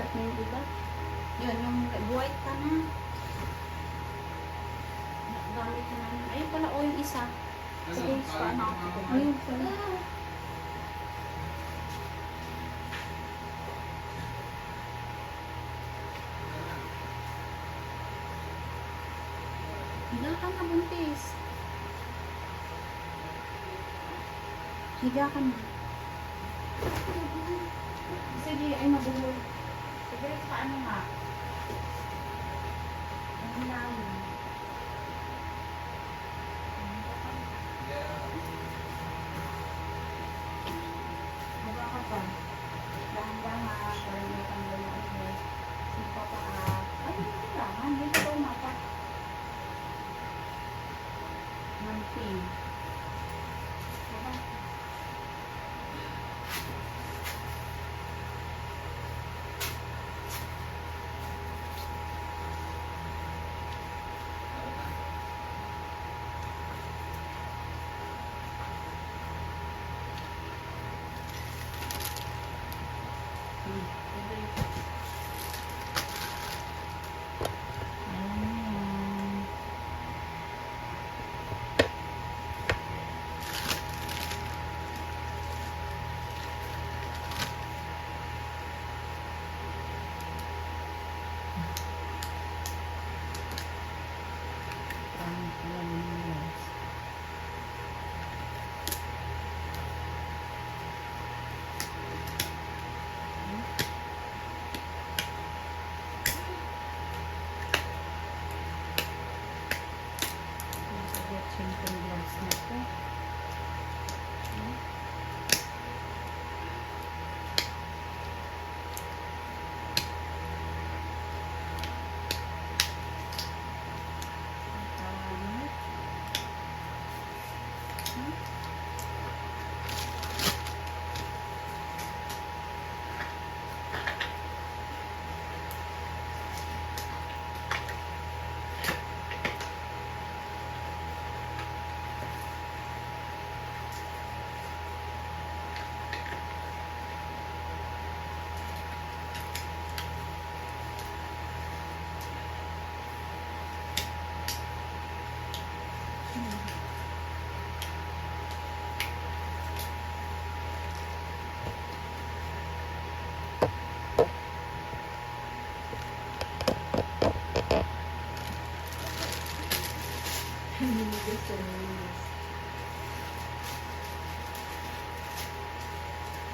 Malat na yung iba. Yun, yung white ka na. Gamit ko na. Ayun pala, o yung isa. Sige, paano ako? Ayun, pala. Higa ka na, buntis. Higa ka na. Sige, ay mabuhol. Sige, paano nga? Ang ilalim. Higa ka pa. Dahan-dahan, para may tanggal na ulit. Sipa pa. Ay, hindi kailangan. Hindi ka umapak. Manting. Diba? Ayan na yan. Parang alam mo na guys. Masagot simple gloves na ito. Niligas siya, niligas.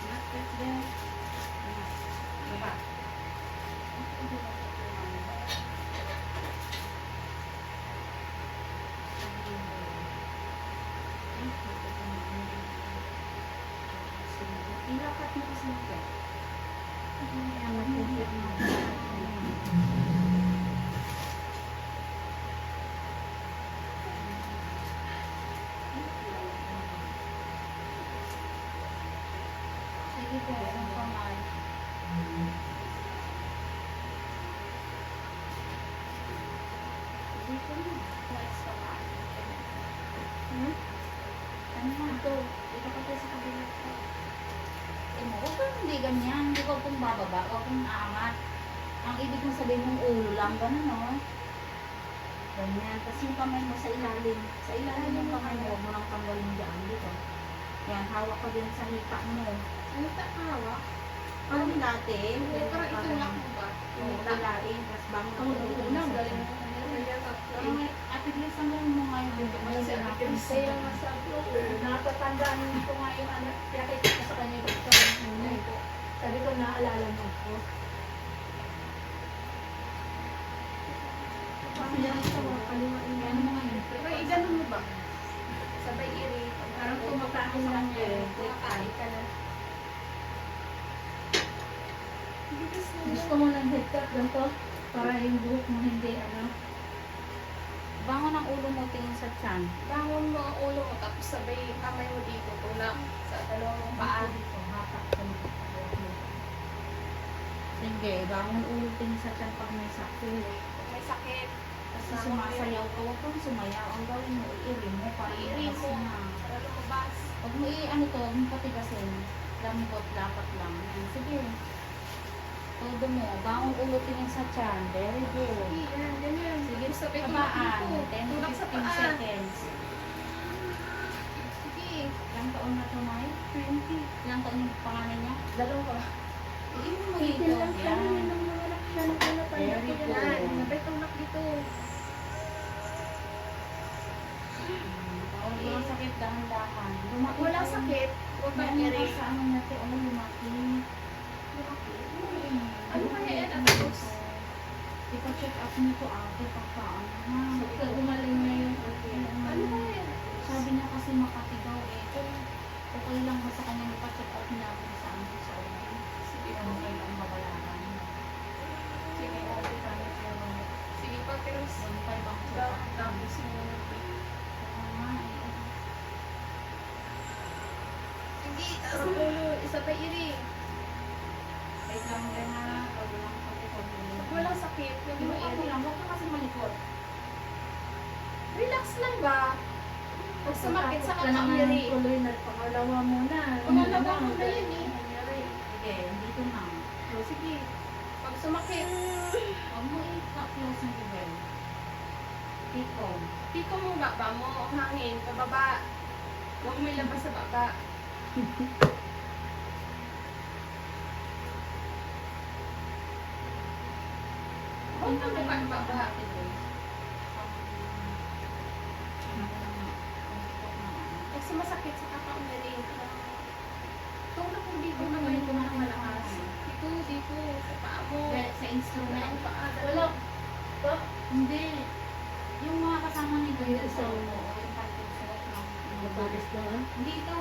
Bakit din? Baba. Ilapat mo kasi ito. Ilapat mo ito. Sige po, ang kamay. Dito na. Flex kamay. Ano na? Ito. Dito ka tayo sa kabilang ko. Huwag kang hindi ganyan. Hindi ko kung bababa. Huwag kong aangat. Ang ibig mo sabihin mong ulo lang. Ganun, no? Ganyan. Tapos yung kamay mo sa ilalim. Sa ilalim yung kamay mo. Huwag mo lang tanggalin dyan. Dito. Yan. Hawak ko din sa hita mo. Ano ta hawak? Ano dati? Parang itulak mo ba? Oo, tulain. Tapos bangon Ang ako dito. una, galing mo. Pero at least ang mo ngayon dito. Kasi Kaya nga sabi ko, natatandaan ko nga yung ano, kaya kita ko sa kanya yung picture ng nanay ko. Sabi ko, naalala mo ako. Yan sa mga kaliwain. Ano mo ngayon? Pero i-ganon mo ba? Sabay iri. Parang kumakain lang yun. Kumakain ka na. Gusto mo ng headcut ganito? Para yung buhok mo hindi ano. Bangon ang ulo mo, tingin sa tiyan. Bangon mo ang ulo mo, tapos sabay kamay mo dito, tulak sa dalawang mong paa. Sige, bangon ulo, tingin sa tiyan pag may sakit. Kung may sakit, Kasi sumasayaw ka, huwag kang sumayaw. Ang gawin mo, iiri mo para iiri ilabas mo, na. para lumabas. Huwag mo ano to, huwag mo patigasin. Lambot, dapat lang. Yan, sige. Todo mo. Bangon ulo tingin sa tiyan. Very good. Sige, yan, ganyan. Sige, Sabay tulak tabaan. dito. 10 to Tulak sa 15 paa. seconds. Sige, Ilang taon na to, May? 20. Ilang taon yung pangalan niya? Dalawa. Hindi mo Hindi dito. lang siya Yan. nung nanganak siya nung pinatanda Very ko good. Yan, yan. sabay tulak dito. Bawal walang sakit, dahan-dahan. Lumaki Walang pa yun. sakit. Huwag kang Meron iri. ka sa ano natin, ano lumaki. Ano kaya yan, Atos? Ipa-check up nito ate, pagkaan ha. Pagka gumaling na yung Ano kaya yan? Sabi niya kasi makatigaw eh. Kung okay lang ba sa kanya ipa-check up niya kung saan sa ulo. Sige, Ano kailang babalaran. sige. Sige pa, Chris. 1.5 ang check up. Tapos mo. Kaya nga eh. Sige, taas mo ulo. Isa pa iri. Wait lang rin ha. Pag walang sakit, pag Pag walang sakit, huwag mo Ano iri. lang, huwag ka kasi malikot. Relax lang ba? Pag sumakit sa ka naman iri. tuloy na pangalawa muna. Pangalawa mo na yun eh. Sige, dito na. O, sige. Pag sumakit, Huwag mo i-close ng level. Tiko. piko mo baba mo, hangin, pababa. Huwag mo ilabas sa baba. Huwag mo baba. Pag sumasakit sa kakaumali, tulak mo dito na may tulak malakas. Dito, dito, sa paa mo. Sa instrument. Ang paa. Wala. Pa? Hindi. Yung mga kasama ni Gaya Yung sa isa. ulo, yung pagkusuot ng Matalis na ah. Hindi ito.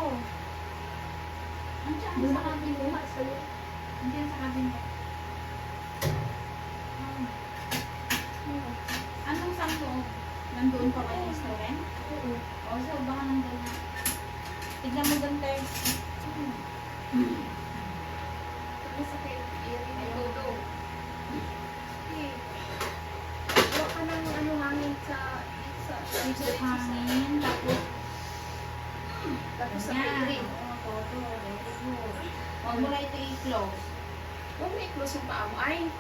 Andiyan Doon sa ako cabin. kinuha sa'yo. Andiyan sa cabin ko. Anong saan loob? Nandoon pa kayo instrument? Oo. O, so baka nandun na. Tignan mo doon tayo. Masakit, iri, Ayaw. todo. Okay. Huwag ka ng ano, hangin sa Dito hangin, tapos tapos sa yan. iri. Oo, todo. Very good. Huwag mo na ito i-close. Huwag mo i-close yung paa mo. Ay,